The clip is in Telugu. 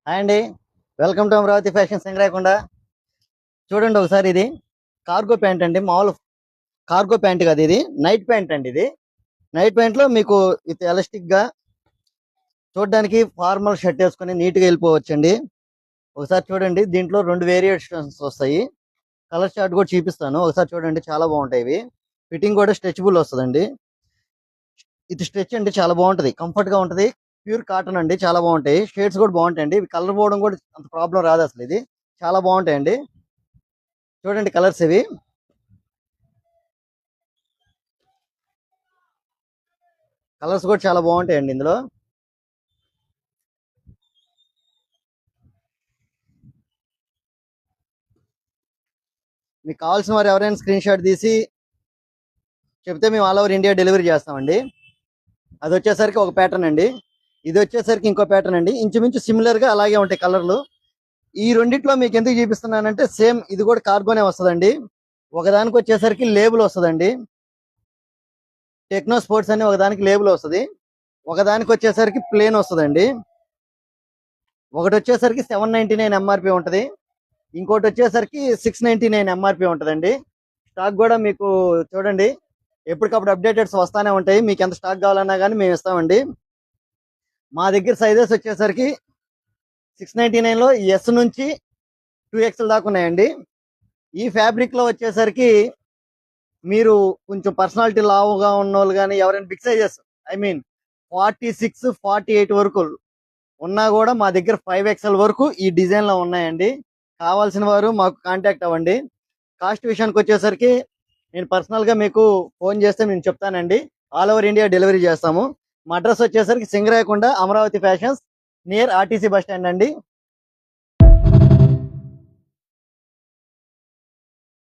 హాయ్ అండి. Welcome to Amaravati fashion Singarayakonda. చూడండి ఒకసారి, ఇది కార్గో ప్యాంట్ అండి. మామూలు కార్గో ప్యాంట్ కాదు, ఇది నైట్ ప్యాంట్ అండి. ఇది నైట్ ప్యాంట్ లో మీకు విత్ ఎలాస్టిక్ గా చూడడానికి ఫార్మల్ షర్ట్ వేసుకొని నీట్ గా వెళ్ళిపోవచ్చండి. ఒకసారి చూడండి, దీంట్లో రెండు వేరియేషన్స్ వస్తాయి. కలర్ చార్ట్ కూడా చూపిస్తాను, ఒకసారి చూడండి. చాలా బాగుంటాయి ఇవి. ఫిట్టింగ్ కూడా స్ట్రెచబుల్ వస్తుందండి. ఇది స్ట్రెచ్ అండి, చాలా బాగుంటది, కంఫర్ట్ గా ఉంటది. ప్యూర్ కాటన్ అండి, చాలా బాగుంటాయి. షేడ్స్ కూడా బాగుంటాయండి. ఇవి కలర్ పోవడం కూడా అంత ప్రాబ్లం రాదు అసలు. ఇది చాలా బాగుంటాయండి. చూడండి కలర్స్ ఇవి. కలర్స్ కూడా చాలా బాగుంటాయండి ఇందులో. మీకు కావాల్సిన వారు ఎవరైనా స్క్రీన్ షాట్ తీసి చెప్తే మేము ఆల్ ఓవర్ ఇండియా డెలివరీ చేస్తామండి. అది వచ్చేసరికి ఒక ప్యాటర్న్ అండి, ఇది వచ్చేసరికి ఇంకో ప్యాటర్న్ అండి. ఇంచుమించు సిమిలర్ గా అలాగే ఉంటాయి కలర్లు. ఈ రెండిట్లో మీకు ఎందుకు చూపిస్తున్నానంటే, సేమ్ ఇది కూడా కార్గోనే వస్తుందండి. ఒకదానికి వచ్చేసరికి లేబుల్ వస్తుందండి, టెక్నో స్పోర్ట్స్ అని ఒకదానికి లేబుల్ వస్తుంది. ఒకదానికి వచ్చేసరికి ప్లేన్ వస్తుందండి. ఒకటి వచ్చేసరికి 799 ఎంఆర్పి ఉంటుంది, ఇంకోటి వచ్చేసరికి 699 ఎంఆర్పి ఉంటుందండి. స్టాక్ కూడా మీకు చూడండి, ఎప్పటికప్పుడు అప్డేటెడ్స్ వస్తానే ఉంటాయి. మీకు ఎంత స్టాక్ కావాలన్నా కానీ మేము ఇస్తామండి. మా దగ్గర సైజెస్ వచ్చేసరికి 699 లో ఎస్ నుంచి 2XL దాకా ఉన్నాయండి. ఈ ఫ్యాబ్రిక్ లో వచ్చేసరికి మీరు కొంచెం పర్సనాలిటీ లావుగా ఉన్న వాళ్ళు కానీ, ఎవరైనా బిగ్ సైజెస్, ఐ మీన్ 46, 48 వరకు ఉన్నా కూడా మా దగ్గర 5XL వరకు ఈ డిజైన్ లో ఉన్నాయండి. కావాల్సిన వారు మాకు కాంటాక్ట్ అవ్వండి. కాస్ట్ విషయానికి వచ్చేసరికి నేను పర్సనల్ గా మీకు ఫోన్ చేస్తే నేను చెప్తానండి. ఆల్ ఓవర్ ఇండియా డెలివరీ చేస్తాము. మా అడ్రస్ వచ్చేసరికి Singarayakonda, Amaravati fashions, near RTC bus stand అండి.